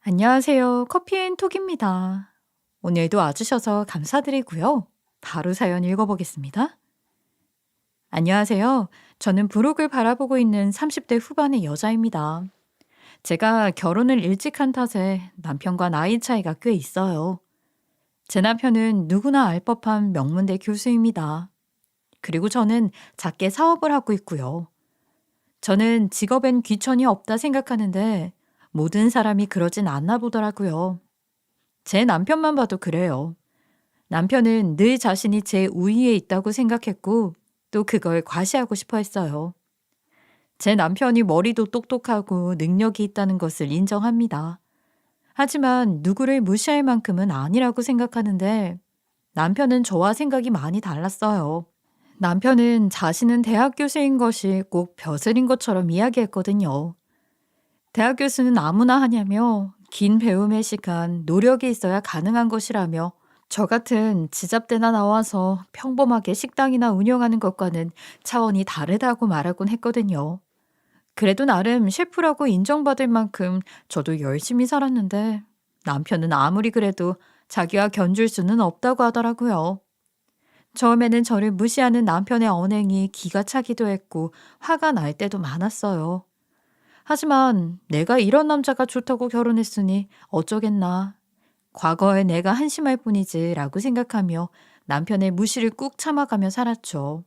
안녕하세요. 커피앤톡입니다. 오늘도 와주셔서 감사드리고요. 바로 사연 읽어보겠습니다. 안녕하세요. 저는 부록을 바라보고 있는 30대 후반의 여자입니다. 제가 결혼을 일찍 한 탓에 남편과 나이 차이가 꽤 있어요. 제 남편은 누구나 알 법한 명문대 교수입니다. 그리고 저는 작게 사업을 하고 있고요. 저는 직업엔 귀천이 없다 생각하는데 모든 사람이 그러진 않나 보더라고요. 제 남편만 봐도 그래요. 남편은 늘 자신이 제 우위에 있다고 생각했고 또 그걸 과시하고 싶어 했어요. 제 남편이 머리도 똑똑하고 능력이 있다는 것을 인정합니다. 하지만 누구를 무시할 만큼은 아니라고 생각하는데 남편은 저와 생각이 많이 달랐어요. 남편은 자신은 대학 교수인 것이 꼭 벼슬인 것처럼 이야기했거든요. 대학 교수는 아무나 하냐며 긴 배움의 시간, 노력이 있어야 가능한 것이라며 저 같은 지잡대나 나와서 평범하게 식당이나 운영하는 것과는 차원이 다르다고 말하곤 했거든요. 그래도 나름 셰프라고 인정받을 만큼 저도 열심히 살았는데 남편은 아무리 그래도 자기와 견줄 수는 없다고 하더라고요. 처음에는 저를 무시하는 남편의 언행이 기가 차기도 했고 화가 날 때도 많았어요. 하지만 내가 이런 남자가 좋다고 결혼했으니 어쩌겠나. 과거에 내가 한심할 뿐이지라고 생각하며 남편의 무시를 꾹 참아가며 살았죠.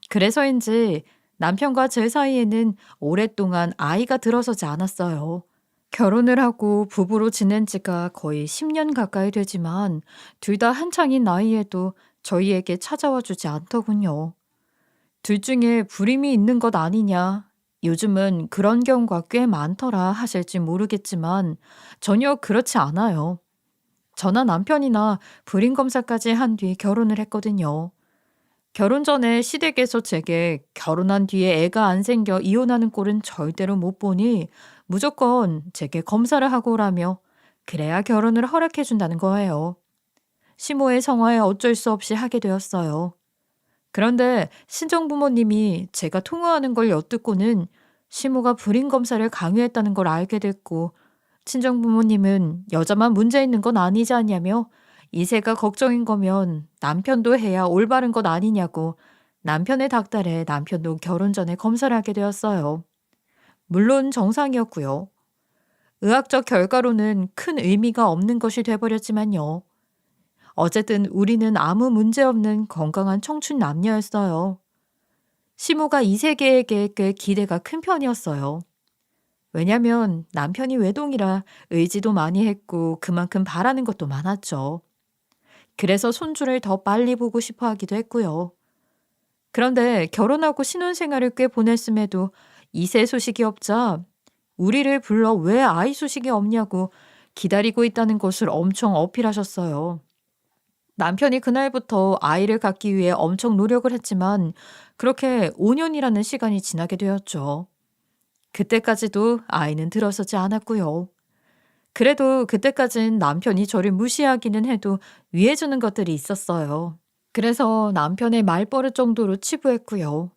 그래서인지 남편과 제 사이에는 오랫동안 아이가 들어서지 않았어요. 결혼을 하고 부부로 지낸 지가 거의 10년 가까이 되지만 둘 다 한창인 나이에도 저희에게 찾아와 주지 않더군요. 둘 중에 불임이 있는 것 아니냐. 요즘은 그런 경우가 꽤 많더라 하실지 모르겠지만 전혀 그렇지 않아요. 저나 남편이나 불임 검사까지 한 뒤 결혼을 했거든요. 결혼 전에 시댁에서 제게 결혼한 뒤에 애가 안 생겨 이혼하는 꼴은 절대로 못 보니 무조건 제게 검사를 하고 오라며 그래야 결혼을 허락해 준다는 거예요. 시모의 성화에 어쩔 수 없이 하게 되었어요. 그런데 친정부모님이 제가 통화하는 걸 엿듣고는 시모가 불임 검사를 강요했다는 걸 알게 됐고 친정부모님은 여자만 문제 있는 건 아니지 않냐며 이세가 걱정인 거면 남편도 해야 올바른 것 아니냐고 남편의 닥달에 남편도 결혼 전에 검사를 하게 되었어요. 물론 정상이었고요. 의학적 결과로는 큰 의미가 없는 것이 돼버렸지만요. 어쨌든 우리는 아무 문제 없는 건강한 청춘 남녀였어요. 시모가 이 세계에게 꽤 기대가 큰 편이었어요. 왜냐면 남편이 외동이라 의지도 많이 했고 그만큼 바라는 것도 많았죠. 그래서 손주를 더 빨리 보고 싶어 하기도 했고요. 그런데 결혼하고 신혼생활을 꽤 보냈음에도 이세 소식이 없자 우리를 불러 왜 아이 소식이 없냐고 기다리고 있다는 것을 엄청 어필하셨어요. 남편이 그날부터 아이를 갖기 위해 엄청 노력을 했지만 그렇게 5년이라는 시간이 지나게 되었죠. 그때까지도 아이는 들어서지 않았고요. 그래도 그때까진 남편이 저를 무시하기는 해도 위해주는 것들이 있었어요. 그래서 남편의 말버릇 정도로 치부했고요.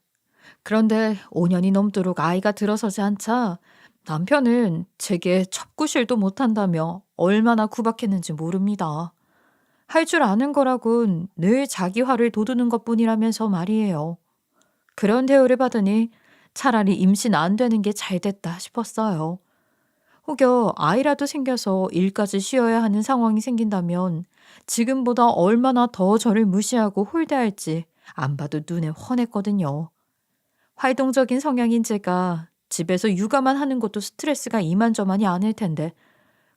그런데 5년이 넘도록 아이가 들어서지 않자 남편은 제게 첩구실도 못한다며 얼마나 구박했는지 모릅니다. 할 줄 아는 거라곤 늘 자기 화를 돋우는 것뿐이라면서 말이에요. 그런 대우를 받으니 차라리 임신 안 되는 게 잘 됐다 싶었어요. 혹여 아이라도 생겨서 일까지 쉬어야 하는 상황이 생긴다면 지금보다 얼마나 더 저를 무시하고 홀대할지 안 봐도 눈에 훤했거든요. 활동적인 성향인 제가 집에서 육아만 하는 것도 스트레스가 이만저만이 아닐 텐데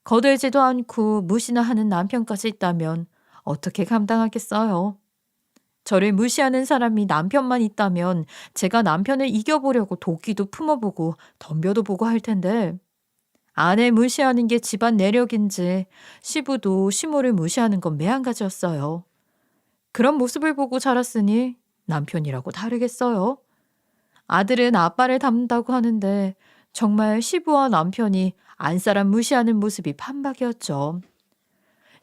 거들지도 않고 무시나 하는 남편까지 있다면 어떻게 감당하겠어요? 저를 무시하는 사람이 남편만 있다면 제가 남편을 이겨보려고 도끼도 품어보고 덤벼도 보고 할 텐데 아내 무시하는 게 집안 내력인지 시부도 시모를 무시하는 건 매한가지였어요. 그런 모습을 보고 자랐으니 남편이라고 다르겠어요. 아들은 아빠를 닮는다고 하는데 정말 시부와 남편이 안사람 무시하는 모습이 판박이었죠.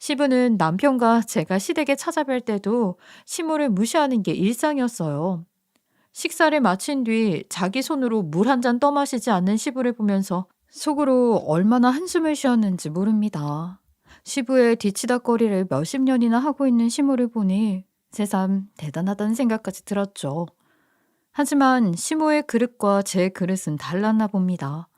시부는 남편과 제가 시댁에 찾아뵐 때도 시모를 무시하는 게 일상이었어요. 식사를 마친 뒤 자기 손으로 물 한 잔 떠마시지 않는 시부를 보면서 속으로 얼마나 한숨을 쉬었는지 모릅니다. 시부의 뒤치다꺼리를 몇십 년이나 하고 있는 시모를 보니 새삼 대단하다는 생각까지 들었죠. 하지만 시모의 그릇과 제 그릇은 달랐나 봅니다.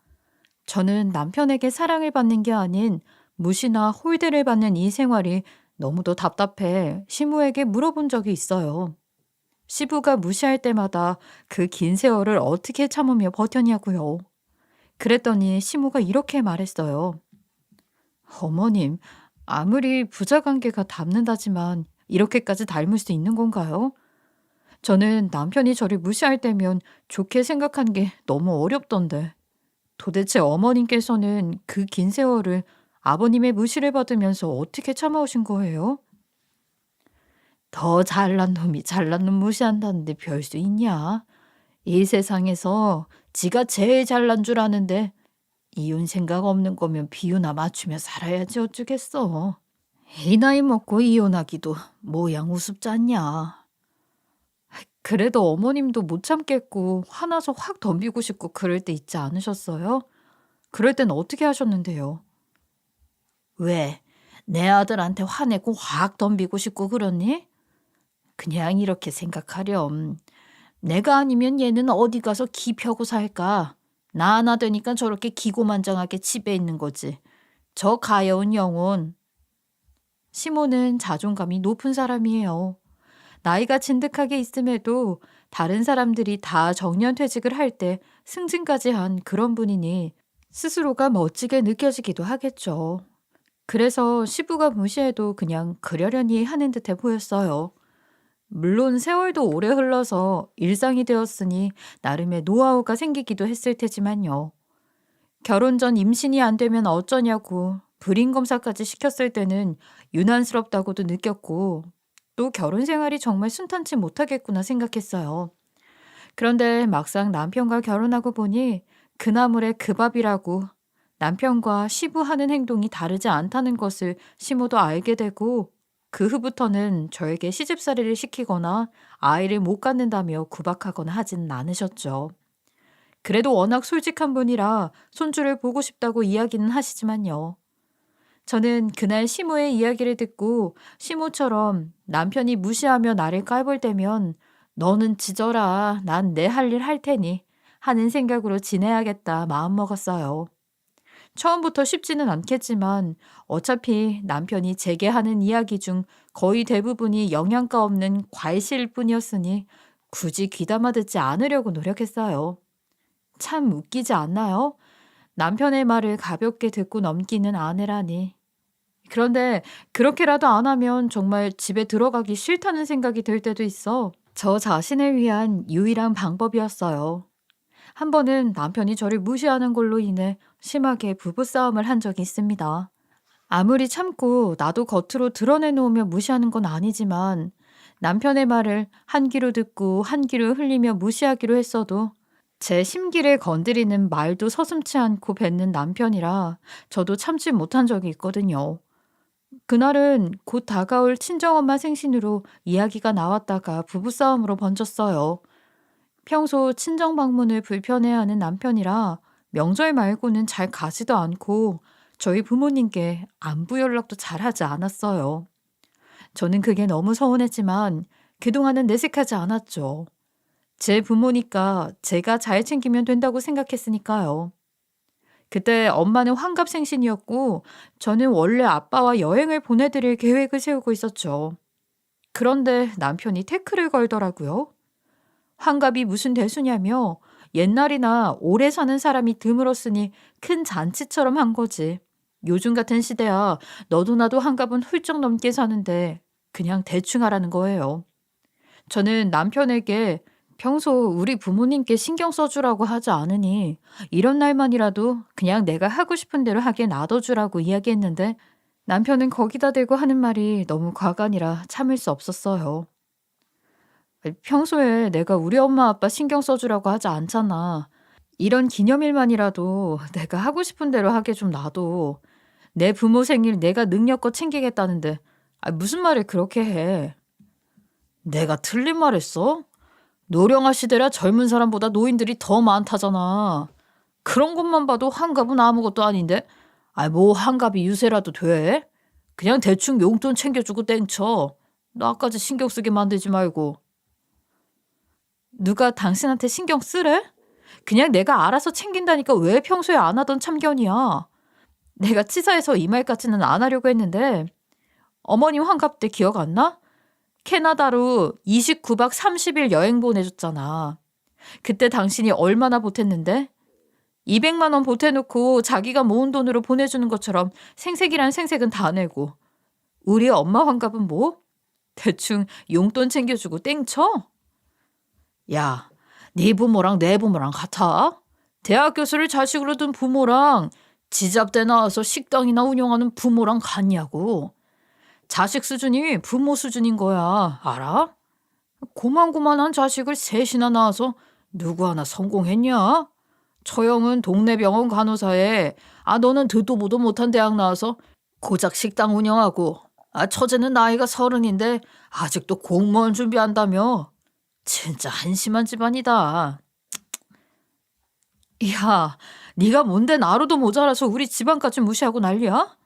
저는 남편에게 사랑을 받는 게 아닌 무시나 홀대를 받는 이 생활이 너무도 답답해 시모에게 물어본 적이 있어요. 시부가 무시할 때마다 그 긴 세월을 어떻게 참으며 버텼냐고요. 그랬더니 시모가 이렇게 말했어요. 어머님, 아무리 부자 관계가 닮는다지만 이렇게까지 닮을 수 있는 건가요? 저는 남편이 저를 무시할 때면 좋게 생각한 게 너무 어렵던데. 도대체 어머님께서는 그 긴 세월을 아버님의 무시를 받으면서 어떻게 참아오신 거예요? 더 잘난 놈이 잘난 놈 무시한다는데 별 수 있냐? 이 세상에서 지가 제일 잘난 줄 아는데 이혼 생각 없는 거면 비유나 맞추며 살아야지 어쩌겠어. 이 나이 먹고 이혼하기도 모양 우습지 않냐. 그래도 어머님도 못 참겠고 화나서 확 덤비고 싶고 그럴 때 있지 않으셨어요? 그럴 땐 어떻게 하셨는데요? 왜? 내 아들한테 화내고 확 덤비고 싶고 그러니? 그냥 이렇게 생각하렴. 내가 아니면 얘는 어디 가서 기 펴고 살까? 나 하나 되니까 저렇게 기고만장하게 집에 있는 거지. 저 가여운 영혼. 시모는 자존감이 높은 사람이에요. 나이가 진득하게 있음에도 다른 사람들이 다 정년퇴직을 할 때 승진까지 한 그런 분이니 스스로가 멋지게 느껴지기도 하겠죠. 그래서 시부가 무시해도 그냥 그러려니 하는 듯해 보였어요. 물론 세월도 오래 흘러서 일상이 되었으니 나름의 노하우가 생기기도 했을 테지만요. 결혼 전 임신이 안 되면 어쩌냐고 불임 검사까지 시켰을 때는 유난스럽다고도 느꼈고 또 결혼 생활이 정말 순탄치 못하겠구나 생각했어요. 그런데 막상 남편과 결혼하고 보니 그 나물의 그 밥이라고 남편과 시부하는 행동이 다르지 않다는 것을 시모도 알게 되고 그 후부터는 저에게 시집살이를 시키거나 아이를 못 갖는다며 구박하거나 하진 않으셨죠. 그래도 워낙 솔직한 분이라 손주를 보고 싶다고 이야기는 하시지만요. 저는 그날 시모의 이야기를 듣고 시모처럼 남편이 무시하며 나를 깔볼 때면 너는 지져라. 난 내 할 일 할 테니 하는 생각으로 지내야겠다 마음먹었어요. 처음부터 쉽지는 않겠지만 어차피 남편이 제게 하는 이야기 중 거의 대부분이 영양가 없는 과일일 뿐이었으니 굳이 귀담아 듣지 않으려고 노력했어요. 참 웃기지 않나요? 남편의 말을 가볍게 듣고 넘기는 아내라니. 그런데 그렇게라도 안 하면 정말 집에 들어가기 싫다는 생각이 들 때도 있어 저 자신을 위한 유일한 방법이었어요. 한 번은 남편이 저를 무시하는 걸로 인해 심하게 부부싸움을 한 적이 있습니다. 아무리 참고 나도 겉으로 드러내놓으며 무시하는 건 아니지만 남편의 말을 한 귀로 듣고 한 귀로 흘리며 무시하기로 했어도 제 심기를 건드리는 말도 서슴지 않고 뱉는 남편이라 저도 참지 못한 적이 있거든요. 그날은 곧 다가올 친정엄마 생신으로 이야기가 나왔다가 부부싸움으로 번졌어요. 평소 친정 방문을 불편해하는 남편이라 명절 말고는 잘 가지도 않고 저희 부모님께 안부 연락도 잘하지 않았어요. 저는 그게 너무 서운했지만 그동안은 내색하지 않았죠. 제 부모니까 제가 잘 챙기면 된다고 생각했으니까요. 그때 엄마는 환갑생신이었고 저는 원래 아빠와 여행을 보내드릴 계획을 세우고 있었죠. 그런데 남편이 태클을 걸더라고요. 환갑이 무슨 대수냐며 옛날이나 오래 사는 사람이 드물었으니 큰 잔치처럼 한 거지. 요즘 같은 시대야 너도 나도 환갑은 훌쩍 넘게 사는데 그냥 대충 하라는 거예요. 저는 남편에게 평소 우리 부모님께 신경 써주라고 하지 않으니 이런 날만이라도 그냥 내가 하고 싶은 대로 하게 놔둬주라고 이야기했는데 남편은 거기다 대고 하는 말이 너무 과간이라 참을 수 없었어요. 평소에 내가 우리 엄마 아빠 신경 써주라고 하지 않잖아. 이런 기념일만이라도 내가 하고 싶은 대로 하게 좀 놔둬. 내 부모 생일 내가 능력껏 챙기겠다는데 무슨 말을 그렇게 해. 내가 틀린 말 했어? 노령화 시대라 젊은 사람보다 노인들이 더 많다잖아. 그런 것만 봐도 환갑은 아무것도 아닌데. 뭐 환갑이 유세라도 돼? 그냥 대충 용돈 챙겨주고 땡쳐. 나까지 신경 쓰게 만들지 말고. 누가 당신한테 신경 쓰래? 그냥 내가 알아서 챙긴다니까 왜 평소에 안 하던 참견이야. 내가 치사해서 이 말까지는 안 하려고 했는데 어머님 환갑 때 기억 안 나? 캐나다로 29박 30일 여행 보내줬잖아. 그때 당신이 얼마나 보탰는데? 200만 원 보태놓고 자기가 모은 돈으로 보내주는 것처럼 생색이란 생색은 다 내고. 우리 엄마 환갑은 뭐? 대충 용돈 챙겨주고 땡쳐? 야, 네 부모랑 내 부모랑 같아? 대학 교수를 자식으로 둔 부모랑 지잡대 나와서 식당이나 운영하는 부모랑 같냐고. 자식 수준이 부모 수준인 거야. 알아? 고만고만한 자식을 셋이나 낳아서 누구 하나 성공했냐? 처형은 동네 병원 간호사에 너는 듣도 보도 못한 대학 나와서 고작 식당 운영하고 처제는 나이가 30인데 아직도 공무원 준비한다며. 진짜 한심한 집안이다. 야, 네가 뭔데 나로도 모자라서 우리 집안까지 무시하고 난리야?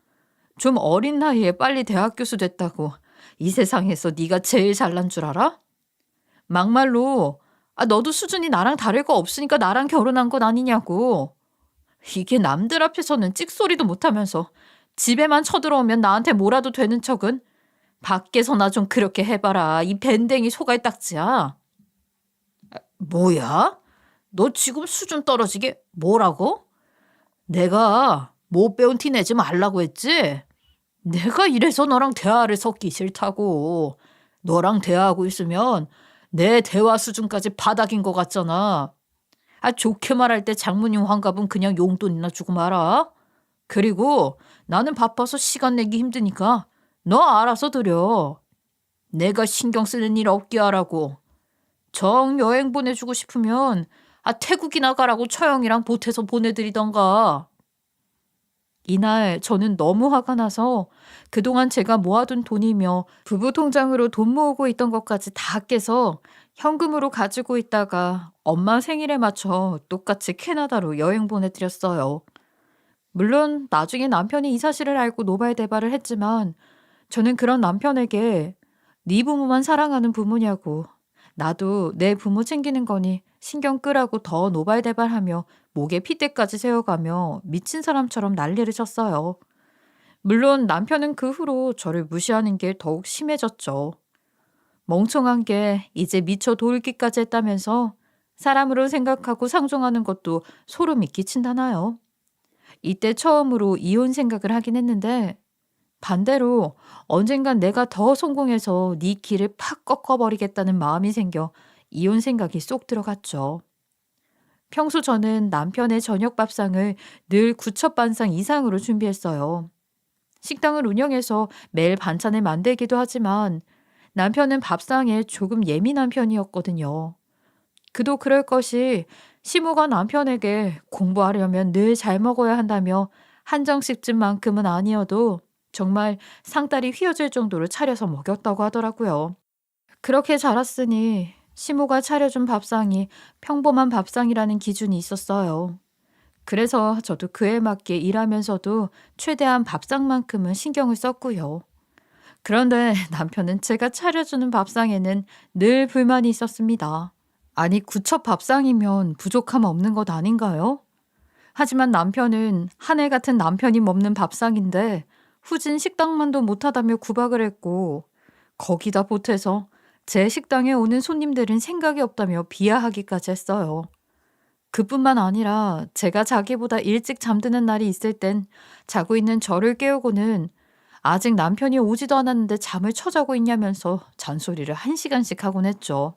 좀 어린 나이에 빨리 대학 교수 됐다고 이 세상에서 네가 제일 잘난 줄 알아? 막말로 너도 수준이 나랑 다를 거 없으니까 나랑 결혼한 건 아니냐고. 이게 남들 앞에서는 찍소리도 못하면서 집에만 쳐들어오면 나한테 뭐라도 되는 척은 밖에서나 좀 그렇게 해봐라. 이 밴댕이 소갈 딱지야. 뭐야? 너 지금 수준 떨어지게 뭐라고? 내가 못 배운 티 내지 말라고 했지? 내가 이래서 너랑 대화를 섞기 싫다고. 너랑 대화하고 있으면 내 대화 수준까지 바닥인 것 같잖아. 좋게 말할 때 장모님 환갑은 그냥 용돈이나 주고 말아. 그리고 나는 바빠서 시간 내기 힘드니까 너 알아서 드려. 내가 신경 쓰는 일 없게 하라고. 정 여행 보내주고 싶으면 태국이나 가라고 처형이랑 보태서 보내드리던가. 이날 저는 너무 화가 나서 그동안 제가 모아둔 돈이며 부부 통장으로 돈 모으고 있던 것까지 다 깨서 현금으로 가지고 있다가 엄마 생일에 맞춰 똑같이 캐나다로 여행 보내드렸어요. 물론 나중에 남편이 이 사실을 알고 노발대발을 했지만 저는 그런 남편에게 네 부모만 사랑하는 부모냐고, 나도 내 부모 챙기는 거니 신경 끄라고 더 노발대발하며 목에 핏대까지 세워가며 미친 사람처럼 난리를 쳤어요. 물론 남편은 그 후로 저를 무시하는 게 더욱 심해졌죠. 멍청한 게 이제 미쳐 돌기까지 했다면서 사람으로 생각하고 상종하는 것도 소름이 끼친다나요. 이때 처음으로 이혼 생각을 하긴 했는데 반대로 언젠간 내가 더 성공해서 네 길을 팍 꺾어버리겠다는 마음이 생겨 이혼 생각이 쏙 들어갔죠. 평소 저는 남편의 저녁 밥상을 늘 구첩반상 이상으로 준비했어요. 식당을 운영해서 매일 반찬을 만들기도 하지만 남편은 밥상에 조금 예민한 편이었거든요. 그도 그럴 것이 시모가 남편에게 공부하려면 늘 잘 먹어야 한다며 한정식집만큼은 아니어도 정말 상다리 휘어질 정도로 차려서 먹였다고 하더라고요. 그렇게 자랐으니 시모가 차려준 밥상이 평범한 밥상이라는 기준이 있었어요. 그래서 저도 그에 맞게 일하면서도 최대한 밥상만큼은 신경을 썼고요. 그런데 남편은 제가 차려주는 밥상에는 늘 불만이 있었습니다. 아니, 구첩 밥상이면 부족함 없는 것 아닌가요? 하지만 남편은 하늘 같은 남편이 먹는 밥상인데 후진 식당만도 못하다며 구박을 했고, 거기다 보태서 제 식당에 오는 손님들은 생각이 없다며 비하하기까지 했어요. 그뿐만 아니라 제가 자기보다 일찍 잠드는 날이 있을 땐 자고 있는 저를 깨우고는 아직 남편이 오지도 않았는데 잠을 쳐자고 있냐면서 잔소리를 1시간씩 하곤 했죠.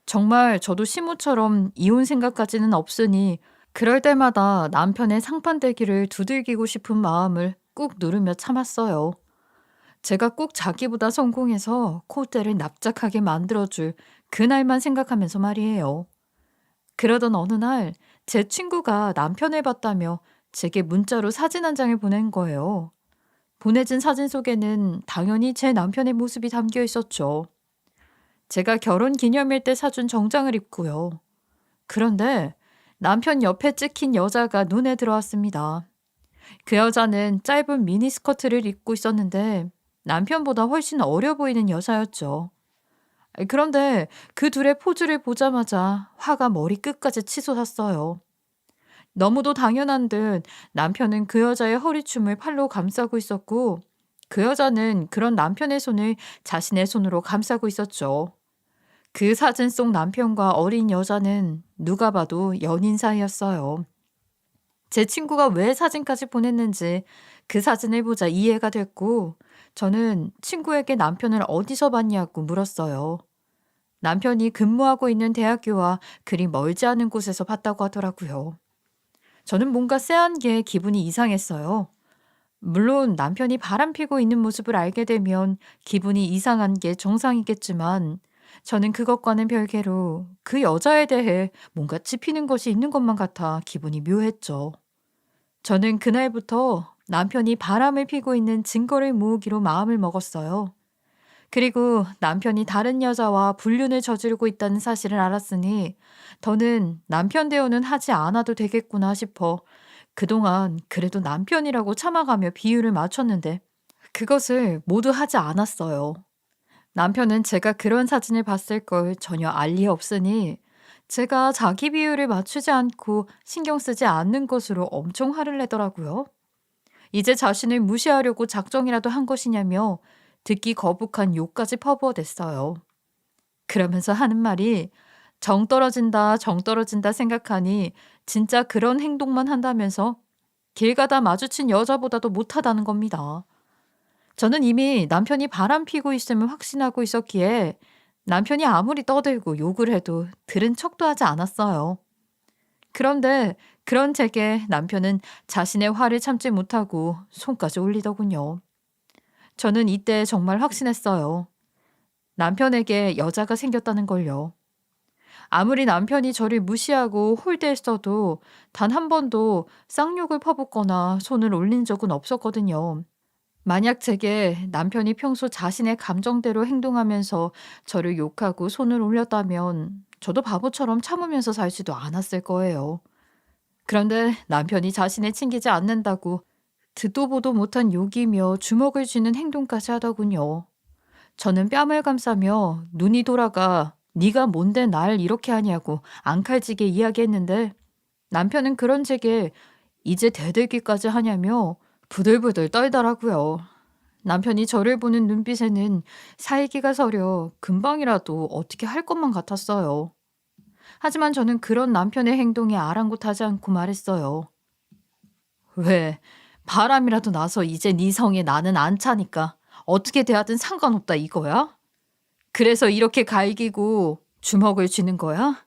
정말 저도 시모처럼 이혼 생각까지는 없으니 그럴 때마다 남편의 상판되기를 두들기고 싶은 마음을 꾹 누르며 참았어요. 제가 꼭 자기보다 성공해서 콧대를 납작하게 만들어줄 그날만 생각하면서 말이에요. 그러던 어느 날 제 친구가 남편을 봤다며 제게 문자로 사진 한 장을 보낸 거예요. 보내진 사진 속에는 당연히 제 남편의 모습이 담겨 있었죠. 제가 결혼 기념일 때 사준 정장을 입고요. 그런데 남편 옆에 찍힌 여자가 눈에 들어왔습니다. 그 여자는 짧은 미니스커트를 입고 있었는데 남편보다 훨씬 어려 보이는 여자였죠. 그런데 그 둘의 포즈를 보자마자 화가 머리끝까지 치솟았어요. 너무도 당연한 듯 남편은 그 여자의 허리춤을 팔로 감싸고 있었고 그 여자는 그런 남편의 손을 자신의 손으로 감싸고 있었죠. 그 사진 속 남편과 어린 여자는 누가 봐도 연인 사이였어요. 제 친구가 왜 사진까지 보냈는지 그 사진을 보자 이해가 됐고 저는 친구에게 남편을 어디서 봤냐고 물었어요. 남편이 근무하고 있는 대학교와 그리 멀지 않은 곳에서 봤다고 하더라고요. 저는 뭔가 쎄한 게 기분이 이상했어요. 물론 남편이 바람피고 있는 모습을 알게 되면 기분이 이상한 게 정상이겠지만 저는 그것과는 별개로 그 여자에 대해 뭔가 찝히는 것이 있는 것만 같아 기분이 묘했죠. 저는 그날부터 남편이 바람을 피고 있는 증거를 모으기로 마음을 먹었어요. 그리고 남편이 다른 여자와 불륜을 저지르고 있다는 사실을 알았으니 더는 남편 대우는 하지 않아도 되겠구나 싶어 그동안 그래도 남편이라고 참아가며 비율을 맞췄는데 그것을 모두 하지 않았어요. 남편은 제가 그런 사진을 봤을 걸 전혀 알 리 없으니 제가 자기 비율을 맞추지 않고 신경 쓰지 않는 것으로 엄청 화를 내더라고요. 이제 자신을 무시하려고 작정이라도 한 것이냐며 듣기 거북한 욕까지 퍼부어댔어요. 그러면서 하는 말이 정 떨어진다, 정 떨어진다 생각하니 진짜 그런 행동만 한다면서 길 가다 마주친 여자보다도 못하다는 겁니다. 저는 이미 남편이 바람 피고 있음을 확신하고 있었기에 남편이 아무리 떠들고 욕을 해도 들은 척도 하지 않았어요. 그런데 그런 제게 남편은 자신의 화를 참지 못하고 손까지 올리더군요. 저는 이때 정말 확신했어요. 남편에게 여자가 생겼다는 걸요. 아무리 남편이 저를 무시하고 홀대했어도 단 한 번도 쌍욕을 퍼붓거나 손을 올린 적은 없었거든요. 만약 제게 남편이 평소 자신의 감정대로 행동하면서 저를 욕하고 손을 올렸다면 저도 바보처럼 참으면서 살지도 않았을 거예요. 그런데 남편이 자신을 챙기지 않는다고 듣도 보도 못한 욕이며 주먹을 쥐는 행동까지 하더군요. 저는 뺨을 감싸며 눈이 돌아가 네가 뭔데 날 이렇게 하냐고 앙칼지게 이야기했는데 남편은 그런 제게 이제 대들기까지 하냐며 부들부들 떨더라고요. 남편이 저를 보는 눈빛에는 살기가 서려 금방이라도 어떻게 할 것만 같았어요. 하지만 저는 그런 남편의 행동에 아랑곳하지 않고 말했어요. 왜? 바람이라도 나서 이제 네 성에 나는 안 차니까 어떻게 대하든 상관없다 이거야? 그래서 이렇게 갈기고 주먹을 쥐는 거야?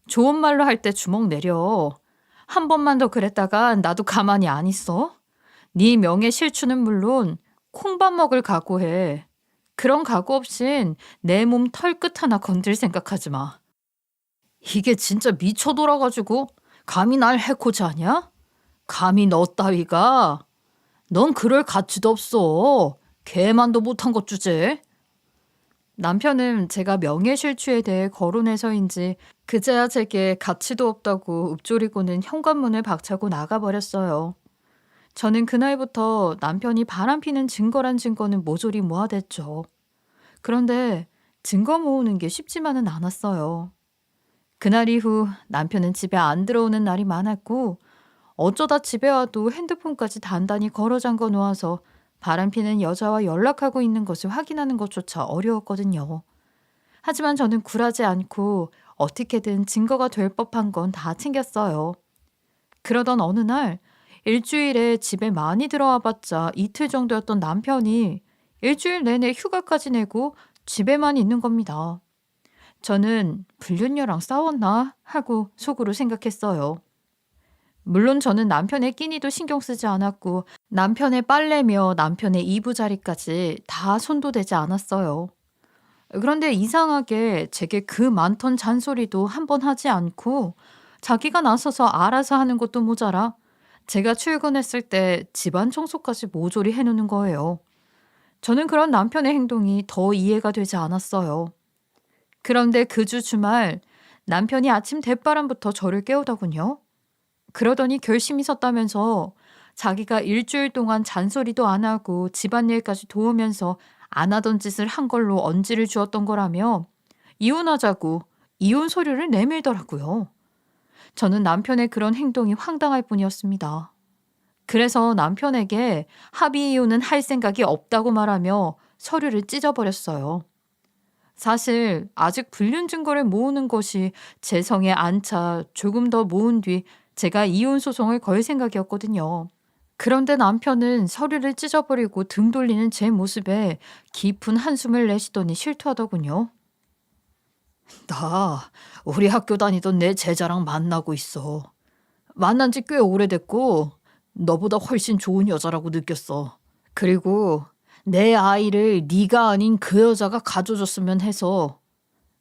좋은 말로 할 때 주먹 내려. 한 번만 더 그랬다가 나도 가만히 안 있어. 네 명예 실추는 물론 콩밥 먹을 각오해. 그런 각오 없인 내 몸 털끝 하나 건들 생각하지 마. 이게 진짜 미쳐 돌아가지고 감히 날 해코지 하냐? 감히 너 따위가? 넌 그럴 가치도 없어. 개만도 못한 것 주제. 남편은 제가 명예실추에 대해 거론해서인지 그제야 제게 가치도 없다고 읊조리고는 현관문을 박차고 나가버렸어요. 저는 그날부터 남편이 바람피는 증거란 증거는 모조리 모아댔죠. 그런데 증거 모으는 게 쉽지만은 않았어요. 그날 이후 남편은 집에 안 들어오는 날이 많았고 어쩌다 집에 와도 핸드폰까지 단단히 걸어 잠궈 놓아서 바람피는 여자와 연락하고 있는 것을 확인하는 것조차 어려웠거든요. 하지만 저는 굴하지 않고 어떻게든 증거가 될 법한 건 다 챙겼어요. 그러던 어느 날 일주일에 집에 많이 들어와 봤자 이틀 정도였던 남편이 일주일 내내 휴가까지 내고 집에만 있는 겁니다. 저는 불륜녀랑 싸웠나 하고 속으로 생각했어요. 물론 저는 남편의 끼니도 신경 쓰지 않았고 남편의 빨래며 남편의 이부자리까지 다 손도 대지 않았어요. 그런데 이상하게 제게 그 많던 잔소리도 한 번 하지 않고 자기가 나서서 알아서 하는 것도 모자라 제가 출근했을 때 집안 청소까지 모조리 해놓는 거예요. 저는 그런 남편의 행동이 더 이해가 되지 않았어요. 그런데 그 주 주말 남편이 아침 대바람부터 저를 깨우더군요. 그러더니 결심이 섰다면서 자기가 일주일 동안 잔소리도 안 하고 집안일까지 도우면서 안 하던 짓을 한 걸로 언지를 주었던 거라며 이혼하자고 이혼 서류를 내밀더라고요. 저는 남편의 그런 행동이 황당할 뿐이었습니다. 그래서 남편에게 합의 이혼은 할 생각이 없다고 말하며 서류를 찢어버렸어요. 사실 아직 불륜 증거를 모으는 것이 제 성에 안 차 조금 더 모은 뒤 제가 이혼 소송을 걸 생각이었거든요. 그런데 남편은 서류를 찢어버리고 등 돌리는 제 모습에 깊은 한숨을 내쉬더니 실토하더군요. 나 우리 학교 다니던 내 제자랑 만나고 있어. 만난 지 꽤 오래됐고 너보다 훨씬 좋은 여자라고 느꼈어. 그리고 내 아이를 네가 아닌 그 여자가 가져줬으면 해서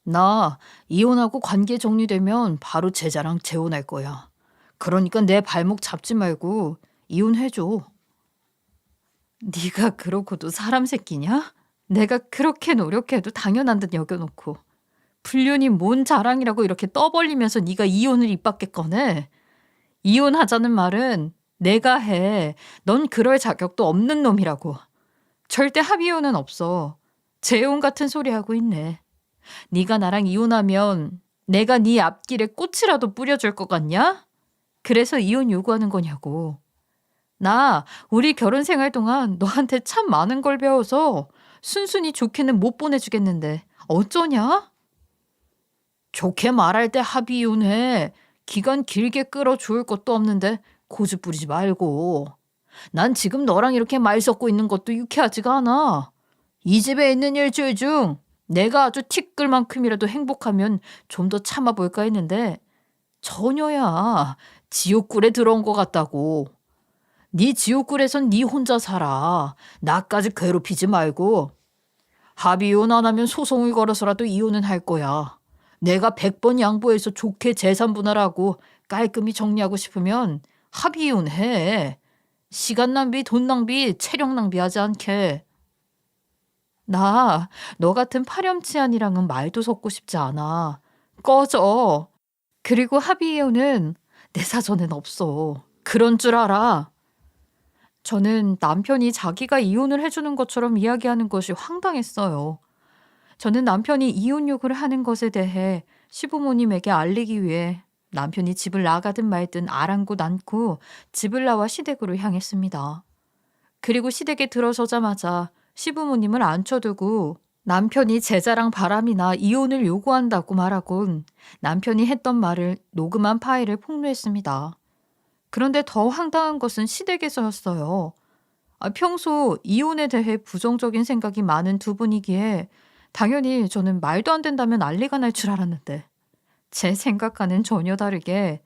나 이혼하고 관계 정리되면 바로 제자랑 재혼할 거야. 그러니까 내 발목 잡지 말고 이혼해줘. 네가 그러고도 사람 새끼냐? 내가 그렇게 노력해도 당연한 듯 여겨놓고 불륜이 뭔 자랑이라고 이렇게 떠벌리면서 네가 이혼을 입 밖에 꺼내. 이혼하자는 말은 내가 해. 넌 그럴 자격도 없는 놈이라고. 절대 합의혼은 없어. 재혼 같은 소리 하고 있네. 네가 나랑 이혼하면 내가 네 앞길에 꽃이라도 뿌려줄 것 같냐? 그래서 이혼 요구하는 거냐고. 나 우리 결혼 생활 동안 너한테 참 많은 걸 배워서 순순히 좋게는 못 보내주겠는데 어쩌냐? 좋게 말할 때 합의 이혼해. 기간 길게 끌어 죽을 것도 없는데 고집 부리지 말고. 난 지금 너랑 이렇게 말 섞고 있는 것도 유쾌하지가 않아. 이 집에 있는 일주일 중 내가 아주 티끌 만큼이라도 행복하면 좀 더 참아볼까 했는데 전혀야. 지옥굴에 들어온 것 같다고. 네 지옥굴에선 네 혼자 살아. 나까지 괴롭히지 말고. 합의 이혼 안 하면 소송을 걸어서라도 이혼은 할 거야. 내가 100번 양보해서 좋게 재산 분할하고 깔끔히 정리하고 싶으면 합의 이혼해. 시간 낭비, 돈 낭비, 체력 낭비하지 않게. 나 너 같은 파렴치한이랑은 말도 섞고 싶지 않아. 꺼져. 그리고 합의 이혼은 내 사전엔 없어. 그런 줄 알아. 저는 남편이 자기가 이혼을 해주는 것처럼 이야기하는 것이 황당했어요. 저는 남편이 이혼 요구를 하는 것에 대해 시부모님에게 알리기 위해 남편이 집을 나가든 말든 아랑곳 않고 집을 나와 시댁으로 향했습니다. 그리고 시댁에 들어서자마자 시부모님을 앉혀두고 남편이 제자랑 바람이나 이혼을 요구한다고 말하곤 남편이 했던 말을 녹음한 파일을 폭로했습니다. 그런데 더 황당한 것은 시댁에서였어요. 평소 이혼에 대해 부정적인 생각이 많은 두 분이기에 당연히 저는 말도 안 된다면 난리가 날 줄 알았는데 제 생각과는 전혀 다르게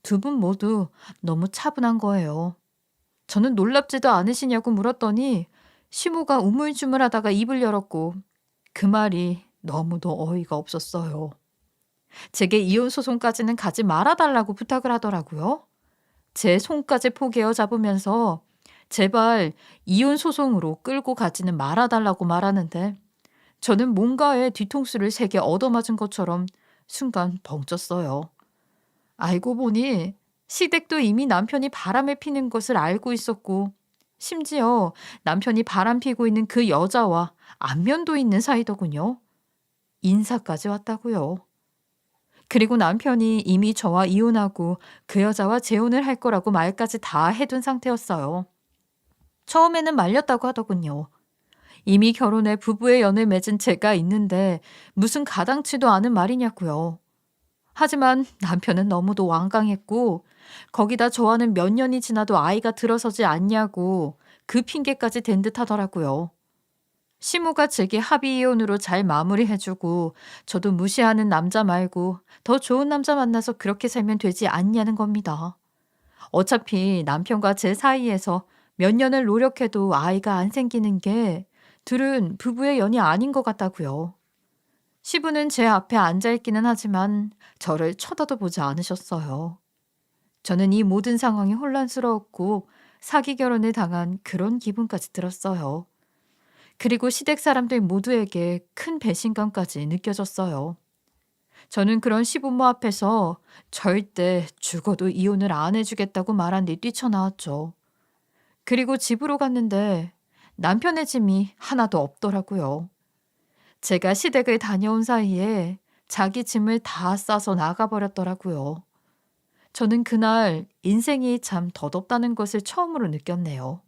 두 분 모두 너무 차분한 거예요. 저는 놀랍지도 않으시냐고 물었더니 시모가 우물쭈물하다가 입을 열었고 그 말이 너무도 어이가 없었어요. 제게 이혼 소송까지는 가지 말아달라고 부탁을 하더라고요. 제 손까지 포개어 잡으면서 제발 이혼 소송으로 끌고 가지는 말아달라고 말하는데 저는 뭔가에 뒤통수를 세게 얻어맞은 것처럼 순간 벙쪘어요. 알고 보니 시댁도 이미 남편이 바람을 피는 것을 알고 있었고 심지어 남편이 바람 피고 있는 그 여자와 안면도 있는 사이더군요. 인사까지 왔다고요. 그리고 남편이 이미 저와 이혼하고 그 여자와 재혼을 할 거라고 말까지 다 해둔 상태였어요. 처음에는 말렸다고 하더군요. 이미 결혼해 부부의 연을 맺은 제가 있는데 무슨 가당치도 않은 말이냐고요. 하지만 남편은 너무도 완강했고 거기다 저와는 몇 년이 지나도 아이가 들어서지 않냐고 그 핑계까지 댄 듯 하더라고요. 시모가 제게 합의 이혼으로 잘 마무리해주고 저도 무시하는 남자 말고 더 좋은 남자 만나서 그렇게 살면 되지 않냐는 겁니다. 어차피 남편과 제 사이에서 몇 년을 노력해도 아이가 안 생기는 게 둘은 부부의 연이 아닌 것 같다고요. 시부는 제 앞에 앉아있기는 하지만 저를 쳐다도 보지 않으셨어요. 저는 이 모든 상황이 혼란스러웠고 사기 결혼을 당한 그런 기분까지 들었어요. 그리고 시댁 사람들 모두에게 큰 배신감까지 느껴졌어요. 저는 그런 시부모 앞에서 절대 죽어도 이혼을 안 해주겠다고 말한 뒤 뛰쳐나왔죠. 그리고 집으로 갔는데 남편의 짐이 하나도 없더라고요. 제가 시댁을 다녀온 사이에 자기 짐을 다 싸서 나가버렸더라고요. 저는 그날 인생이 참 덧없다는 것을 처음으로 느꼈네요.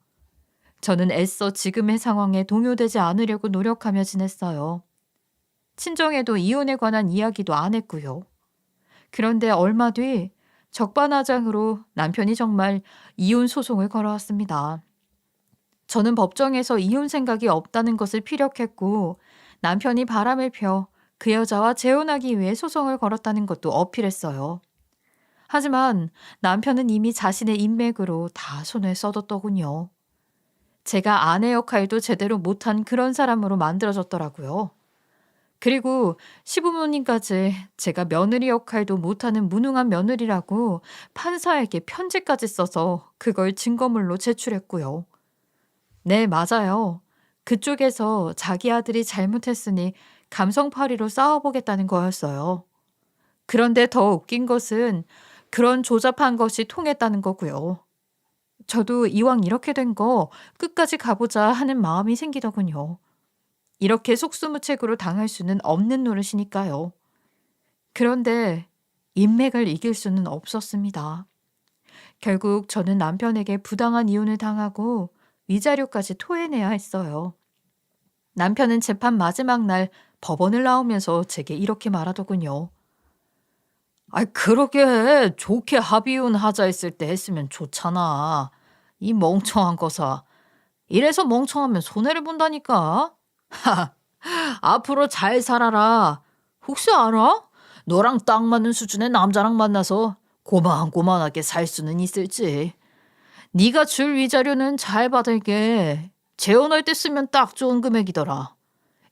저는 애써 지금의 상황에 동요되지 않으려고 노력하며 지냈어요. 친정에도 이혼에 관한 이야기도 안 했고요. 그런데 얼마 뒤 적반하장으로 남편이 정말 이혼 소송을 걸어왔습니다. 저는 법정에서 이혼 생각이 없다는 것을 피력했고 남편이 바람을 펴 그 여자와 재혼하기 위해 소송을 걸었다는 것도 어필했어요. 하지만 남편은 이미 자신의 인맥으로 다 손을 써뒀더군요. 제가 아내 역할도 제대로 못한 그런 사람으로 만들어졌더라고요. 그리고 시부모님까지 제가 며느리 역할도 못하는 무능한 며느리라고 판사에게 편지까지 써서 그걸 증거물로 제출했고요. 네, 맞아요. 그쪽에서 자기 아들이 잘못했으니 감성파리로 싸워보겠다는 거였어요. 그런데 더 웃긴 것은 그런 조잡한 것이 통했다는 거고요. 저도 이왕 이렇게 된 거 끝까지 가보자 하는 마음이 생기더군요. 이렇게 속수무책으로 당할 수는 없는 노릇이니까요. 그런데 인맥을 이길 수는 없었습니다. 결국 저는 남편에게 부당한 이혼을 당하고 위자료까지 토해내야 했어요. 남편은 재판 마지막 날 법원을 나오면서 제게 이렇게 말하더군요. 그러게 좋게 합의혼 하자 했을 때 했으면 좋잖아. 이 멍청한 거사. 이래서 멍청하면 손해를 본다니까. 앞으로 잘 살아라. 혹시 알아? 너랑 딱 맞는 수준의 남자랑 만나서 고만고만하게 살 수는 있을지. 네가 줄 위자료는 잘 받을게. 재혼할 때 쓰면 딱 좋은 금액이더라.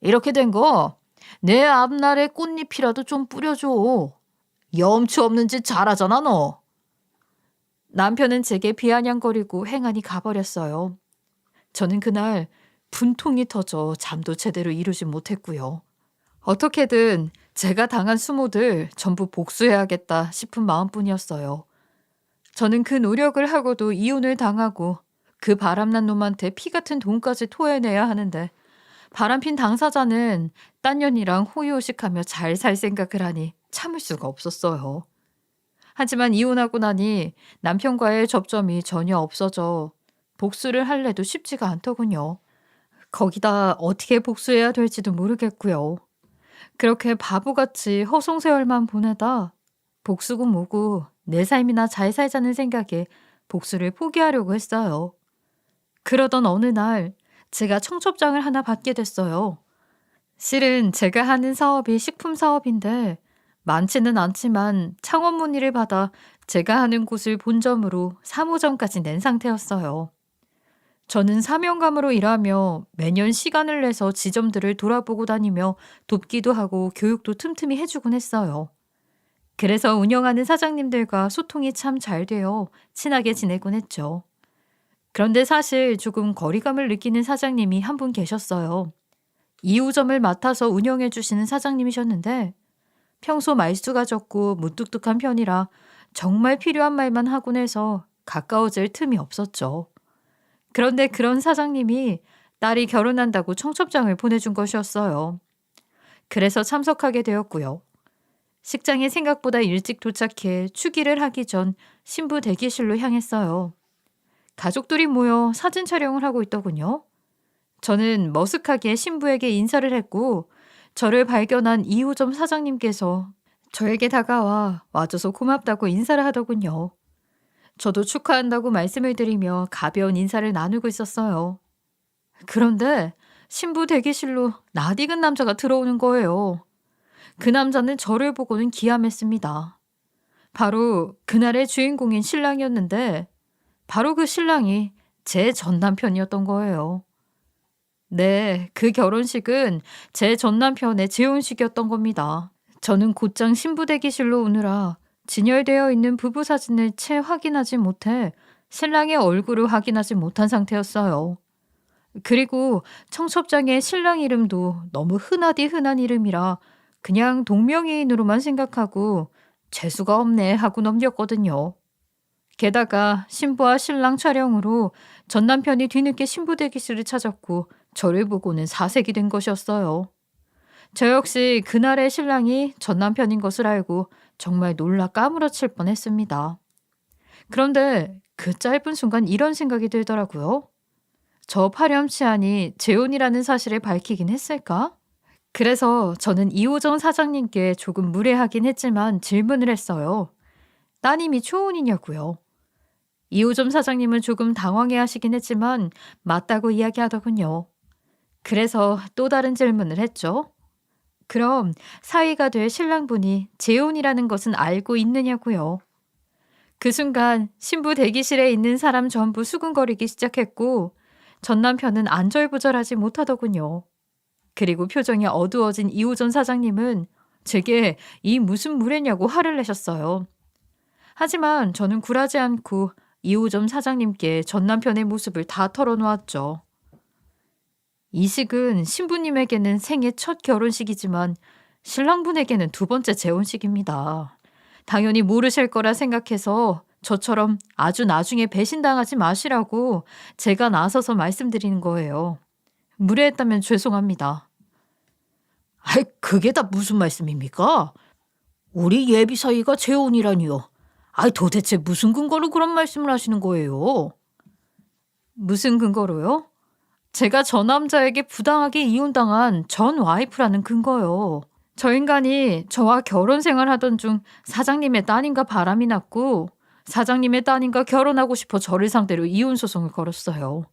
이렇게 된 거 내 앞날에 꽃잎이라도 좀 뿌려줘. 염치 없는 짓 잘하잖아 너. 남편은 제게 비아냥거리고 행안이 가버렸어요. 저는 그날 분통이 터져 잠도 제대로 이루지 못했고요. 어떻게든 제가 당한 수모들 전부 복수해야겠다 싶은 마음뿐이었어요. 저는 그 노력을 하고도 이혼을 당하고 그 바람난 놈한테 피 같은 돈까지 토해내야 하는데 바람핀 당사자는 딴 년이랑 호의호식하며 잘 살 생각을 하니 참을 수가 없었어요. 하지만 이혼하고 나니 남편과의 접점이 전혀 없어져 복수를 할래도 쉽지가 않더군요. 거기다 어떻게 복수해야 될지도 모르겠고요. 그렇게 바보같이 허송세월만 보내다 복수고 뭐고 내 삶이나 잘 살자는 생각에 복수를 포기하려고 했어요. 그러던 어느 날 제가 청첩장을 하나 받게 됐어요. 실은 제가 하는 사업이 식품 사업인데 많지는 않지만 창업 문의를 받아 제가 하는 곳을 본점으로 사무점까지 낸 상태였어요. 저는 사명감으로 일하며 매년 시간을 내서 지점들을 돌아보고 다니며 돕기도 하고 교육도 틈틈이 해주곤 했어요. 그래서 운영하는 사장님들과 소통이 참 잘 되어 친하게 지내곤 했죠. 그런데 사실 조금 거리감을 느끼는 사장님이 한 분 계셨어요. 2호점을 맡아서 운영해 주시는 사장님이셨는데 평소 말수가 적고 무뚝뚝한 편이라 정말 필요한 말만 하곤 해서 가까워질 틈이 없었죠. 그런데 그런 사장님이 딸이 결혼한다고 청첩장을 보내준 것이었어요. 그래서 참석하게 되었고요. 식장에 생각보다 일찍 도착해 축의를 하기 전 신부 대기실로 향했어요. 가족들이 모여 사진 촬영을 하고 있더군요. 저는 머쓱하게 신부에게 인사를 했고 저를 발견한 2호점 사장님께서 저에게 다가와 와줘서 고맙다고 인사를 하더군요. 저도 축하한다고 말씀을 드리며 가벼운 인사를 나누고 있었어요. 그런데 신부 대기실로 낯익은 남자가 들어오는 거예요. 그 남자는 저를 보고는 기함했습니다. 바로 그날의 주인공인 신랑이었는데 바로 그 신랑이 제 전남편이었던 거예요. 네, 그 결혼식은 제 전남편의 재혼식이었던 겁니다. 저는 곧장 신부 대기실로 오느라 진열되어 있는 부부 사진을 채 확인하지 못해 신랑의 얼굴을 확인하지 못한 상태였어요. 그리고 청첩장에 신랑 이름도 너무 흔하디 흔한 이름이라 그냥 동명이인으로만 생각하고 재수가 없네 하고 넘겼거든요. 게다가 신부와 신랑 촬영으로 전 남편이 뒤늦게 신부 대기실을 찾았고 저를 보고는 사색이 된 것이었어요. 저 역시 그날의 신랑이 전 남편인 것을 알고 정말 놀라 까무러칠 뻔했습니다. 그런데 그 짧은 순간 이런 생각이 들더라고요. 저 파렴치한이 재혼이라는 사실을 밝히긴 했을까? 그래서 저는 이호정 사장님께 조금 무례하긴 했지만 질문을 했어요. 따님이 초혼이냐고요. 이호정 사장님은 조금 당황해 하시긴 했지만 맞다고 이야기하더군요. 그래서 또 다른 질문을 했죠. 그럼 사위가 될 신랑분이 재혼이라는 것은 알고 있느냐고요. 그 순간 신부 대기실에 있는 사람 전부 수근거리기 시작했고 전 남편은 안절부절하지 못하더군요. 그리고 표정이 어두워진 이호전 사장님은 제게 이 무슨 무례냐고 화를 내셨어요. 하지만 저는 굴하지 않고 이호전 사장님께 전 남편의 모습을 다 털어놓았죠. 이 식은 신부님에게는 생애 첫 결혼식이지만 신랑분에게는 두 번째 재혼식입니다. 당연히 모르실 거라 생각해서 저처럼 아주 나중에 배신당하지 마시라고 제가 나서서 말씀드리는 거예요. 무례했다면 죄송합니다. 아이, 그게 다 무슨 말씀입니까? 우리 예비 사이가 재혼이라니요. 아이, 도대체 무슨 근거로 그런 말씀을 하시는 거예요? 무슨 근거로요? 제가 저 남자에게 부당하게 이혼당한 전 와이프라는 근거요. 저 인간이 저와 결혼 생활하던 중 사장님의 따님과 바람이 났고 사장님의 따님과 결혼하고 싶어 저를 상대로 이혼 소송을 걸었어요.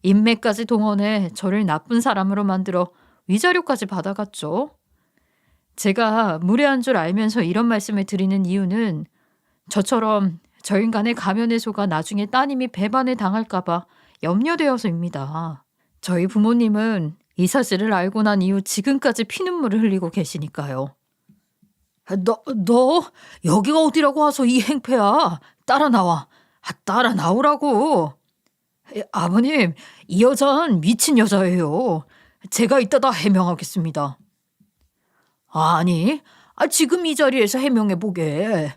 인맥까지 동원해 저를 나쁜 사람으로 만들어 위자료까지 받아갔죠. 제가 무례한 줄 알면서 이런 말씀을 드리는 이유는 저처럼 저 인간의 가면에 속아 나중에 따님이 배반을 당할까봐 염려되어서입니다. 저희 부모님은 이 사실을 알고 난 이후 지금까지 피눈물을 흘리고 계시니까요. 너 여기가 어디라고 와서 이 행패야. 따라 나와. 따라 나오라고. 아버님, 이 여자는 미친 여자예요. 제가 이따 다 해명하겠습니다. 아니, 지금 이 자리에서 해명해보게.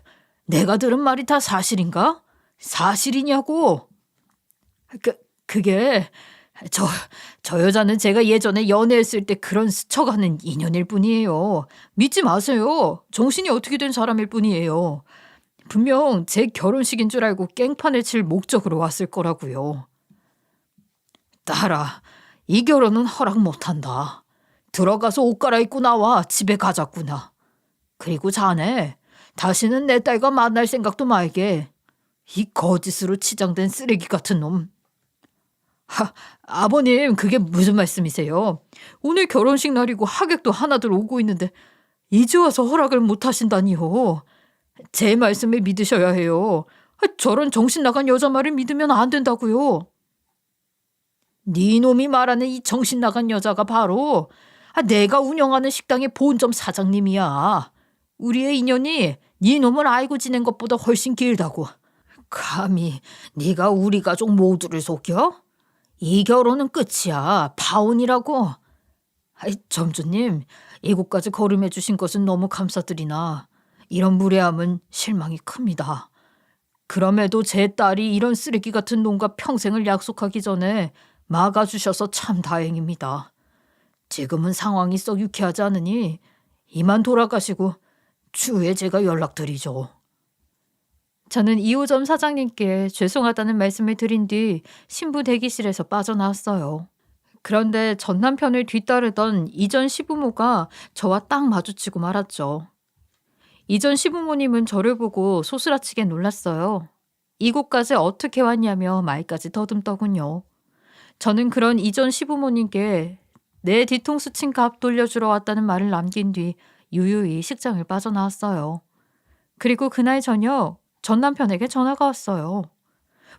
내가 들은 말이 다 사실인가? 사실이냐고. 그게 저 여자는 제가 예전에 연애했을 때 그런 스쳐가는 인연일 뿐이에요. 믿지 마세요. 정신이 어떻게 된 사람일 뿐이에요. 분명 제 결혼식인 줄 알고 깽판을 칠 목적으로 왔을 거라고요. 딸아, 이 결혼은 허락 못한다. 들어가서 옷 갈아입고 나와 집에 가자꾸나. 그리고 자네, 다시는 내 딸과 만날 생각도 말게. 이 거짓으로 치장된 쓰레기 같은 놈. 아버님, 그게 무슨 말씀이세요? 오늘 결혼식 날이고 하객도 하나둘 오고 있는데 이제 와서 허락을 못 하신다니요. 제 말씀을 믿으셔야 해요. 저런 정신 나간 여자 말을 믿으면 안 된다고요. 네 놈이 말하는 이 정신 나간 여자가 바로 내가 운영하는 식당의 본점 사장님이야. 우리의 인연이 네 놈을 알고 지낸 것보다 훨씬 길다고. 감히 네가 우리 가족 모두를 속여? 이 결혼은 끝이야. 파혼이라고. 점주님, 이곳까지 걸음해 주신 것은 너무 감사드리나 이런 무례함은 실망이 큽니다. 그럼에도 제 딸이 이런 쓰레기 같은 놈과 평생을 약속하기 전에 막아주셔서 참 다행입니다. 지금은 상황이 썩 유쾌하지 않으니 이만 돌아가시고 추후에 제가 연락드리죠. 저는 2호점 사장님께 죄송하다는 말씀을 드린 뒤 신부 대기실에서 빠져나왔어요. 그런데 전 남편을 뒤따르던 이전 시부모가 저와 딱 마주치고 말았죠. 이전 시부모님은 저를 보고 소스라치게 놀랐어요. 이곳까지 어떻게 왔냐며 말까지 더듬더군요. 저는 그런 이전 시부모님께 내 뒤통수 친 값 돌려주러 왔다는 말을 남긴 뒤 유유히 식장을 빠져나왔어요. 그리고 그날 저녁 전 남편에게 전화가 왔어요.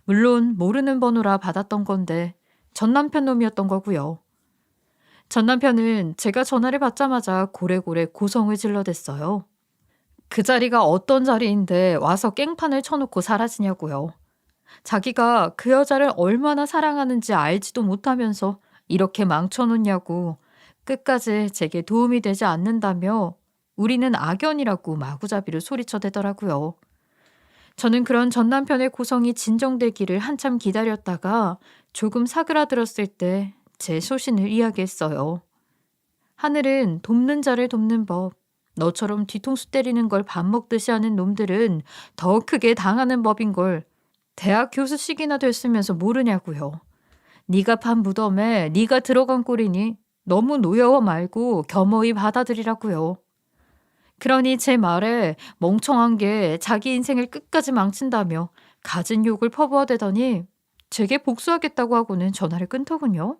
물론 모르는 번호라 받았던 건데 전 남편 놈이었던 거고요. 전 남편은 제가 전화를 받자마자 고래고래 고성을 질러댔어요. 그 자리가 어떤 자리인데 와서 깽판을 쳐놓고 사라지냐고요. 자기가 그 여자를 얼마나 사랑하는지 알지도 못하면서 이렇게 망쳐놓냐고 끝까지 제게 도움이 되지 않는다며 우리는 악연이라고 마구잡이로 소리쳐대더라고요. 저는 그런 전 남편의 고성이 진정되기를 한참 기다렸다가 조금 사그라들었을 때 제 소신을 이야기했어요. 하늘은 돕는 자를 돕는 법. 너처럼 뒤통수 때리는 걸 밥 먹듯이 하는 놈들은 더 크게 당하는 법인 걸 대학 교수식이나 됐으면서 모르냐고요. 네가 판 무덤에 네가 들어간 꼴이니 너무 노여워 말고 겸허히 받아들이라고요. 그러니 제 말에 멍청한 게 자기 인생을 끝까지 망친다며 갖은 욕을 퍼부어대더니 제게 복수하겠다고 하고는 전화를 끊더군요.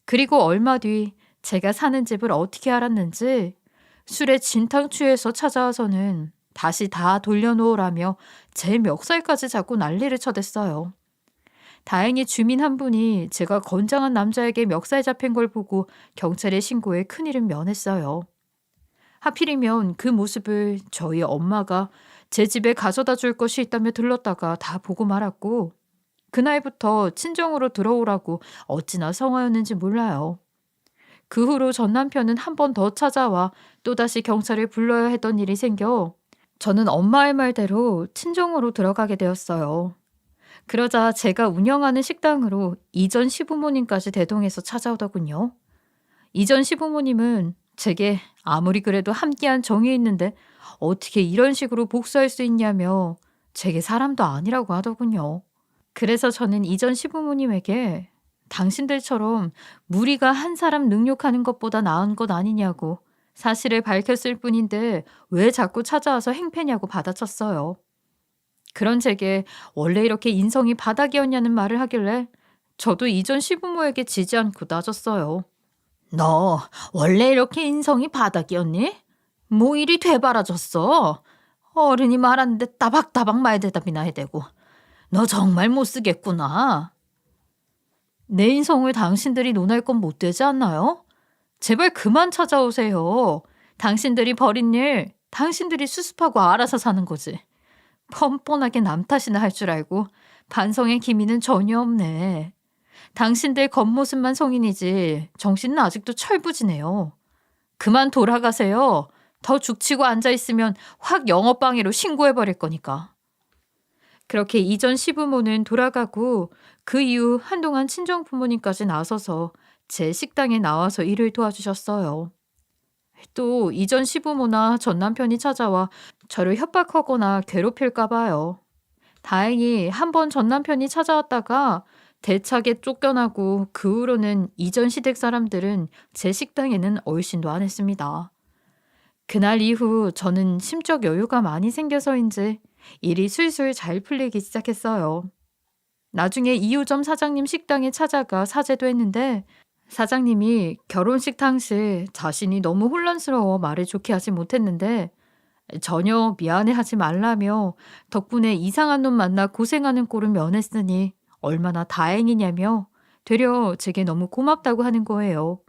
그리고 얼마 뒤 제가 사는 집을 어떻게 알았는지 술에 진탕 취해서 찾아와서는 다시 다 돌려놓으라며 제 멱살까지 잡고 난리를 쳐댔어요. 다행히 주민 한 분이 제가 건장한 남자에게 멱살 잡힌 걸 보고 경찰에 신고해 큰일은 면했어요. 하필이면 그 모습을 저희 엄마가 제 집에 가져다 줄 것이 있다며 들렀다가 다 보고 말았고 그날부터 친정으로 들어오라고 어찌나 성화였는지 몰라요. 그 후로 전 남편은 한 번 더 찾아와 또다시 경찰을 불러야 했던 일이 생겨 저는 엄마의 말대로 친정으로 들어가게 되었어요. 그러자 제가 운영하는 식당으로 이전 시부모님까지 대동해서 찾아오더군요. 이전 시부모님은 제게 아무리 그래도 함께한 정이 있는데 어떻게 이런 식으로 복수할 수 있냐며 제게 사람도 아니라고 하더군요. 그래서 저는 이전 시부모님에게 당신들처럼 무리가 한 사람 능욕하는 것보다 나은 것 아니냐고 사실을 밝혔을 뿐인데 왜 자꾸 찾아와서 행패냐고 받아쳤어요. 그런 제게 원래 이렇게 인성이 바닥이었냐는 말을 하길래 저도 이전 시부모에게 지지 않고 따졌어요. 너 원래 이렇게 인성이 바닥이었니? 뭐 일이 되바라졌어? 어른이 말하는데 따박따박 말대답이나 해대고 너 정말 못쓰겠구나. 내 인성을 당신들이 논할 건 못 되지 않나요? 제발 그만 찾아오세요. 당신들이 벌인 일 당신들이 수습하고 알아서 사는 거지. 뻔뻔하게 남 탓이나 할 줄 알고 반성의 기미는 전혀 없네. 당신들 겉모습만 성인이지 정신은 아직도 철부지네요. 그만 돌아가세요. 더 죽치고 앉아있으면 확 영업방해로 신고해버릴 거니까. 그렇게 이전 시부모는 돌아가고 그 이후 한동안 친정 부모님까지 나서서 제 식당에 나와서 일을 도와주셨어요. 또 이전 시부모나 전 남편이 찾아와 저를 협박하거나 괴롭힐까 봐요. 다행히 한 번 전 남편이 찾아왔다가 대차게 쫓겨나고 그 후로는 이전 시댁 사람들은 제 식당에는 얼씬도 안 했습니다. 그날 이후 저는 심적 여유가 많이 생겨서인지 일이 술술 잘 풀리기 시작했어요. 나중에 이호점 사장님 식당에 찾아가 사죄도 했는데 사장님이 결혼식 당시 자신이 너무 혼란스러워 말을 좋게 하지 못했는데 전혀 미안해하지 말라며 덕분에 이상한 놈 만나 고생하는 꼴은 면했으니 얼마나 다행이냐며 되려 제게 너무 고맙다고 하는 거예요.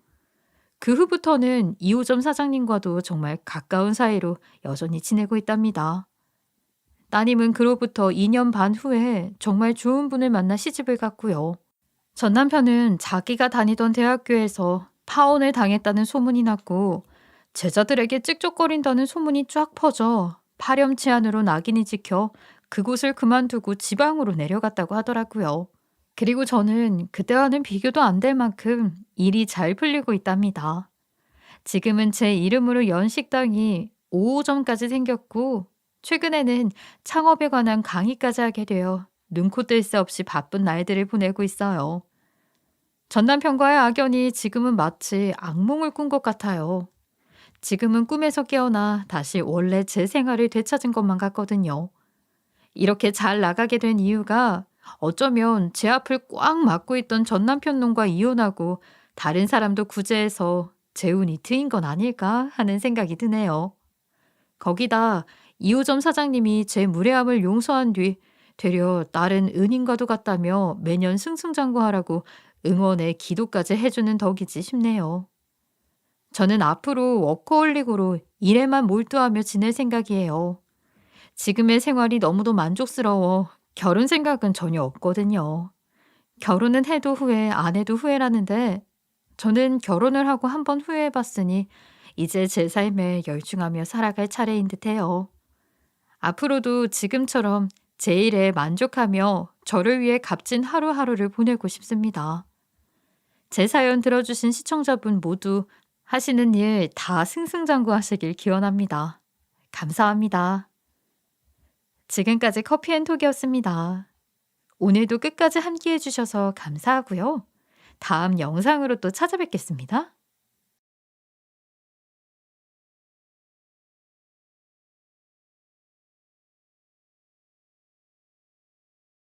그 후부터는 2호점 사장님과도 정말 가까운 사이로 여전히 지내고 있답니다. 따님은 그로부터 2년 반 후에 정말 좋은 분을 만나 시집을 갔고요. 전 남편은 자기가 다니던 대학교에서 파혼을 당했다는 소문이 났고 제자들에게 찍적거린다는 소문이 쫙 퍼져 파렴치 안으로 낙인이 찍혀 그곳을 그만두고 지방으로 내려갔다고 하더라고요. 그리고 저는 그때와는 비교도 안 될 만큼 일이 잘 풀리고 있답니다. 지금은 제 이름으로 연 식당이 5호점까지 생겼고 최근에는 창업에 관한 강의까지 하게 되어 눈코 뜰 새 없이 바쁜 날들을 보내고 있어요. 전 남편과의 악연이 지금은 마치 악몽을 꾼 것 같아요. 지금은 꿈에서 깨어나 다시 원래 제 생활을 되찾은 것만 같거든요. 이렇게 잘 나가게 된 이유가 어쩌면 제 앞을 꽉 막고 있던 전 남편 놈과 이혼하고 다른 사람도 구제해서 제 운이 트인 건 아닐까 하는 생각이 드네요. 거기다 2호점 사장님이 제 무례함을 용서한 뒤 되려 다른 은인과도 같다며 매년 승승장구하라고 응원의 기도까지 해주는 덕이지 싶네요. 저는 앞으로 워커홀릭으로 일에만 몰두하며 지낼 생각이에요. 지금의 생활이 너무도 만족스러워 결혼 생각은 전혀 없거든요. 결혼은 해도 후회, 안 해도 후회라는데 저는 결혼을 하고 한 번 후회해봤으니 이제 제 삶에 열중하며 살아갈 차례인 듯해요. 앞으로도 지금처럼 제 일에 만족하며 저를 위해 값진 하루하루를 보내고 싶습니다. 제 사연 들어주신 시청자분 모두 하시는 일 다 승승장구하시길 기원합니다. 감사합니다. 지금까지 커피앤톡이었습니다. 오늘도 끝까지 함께 해주셔서 감사하고요. 다음 영상으로 또 찾아뵙겠습니다.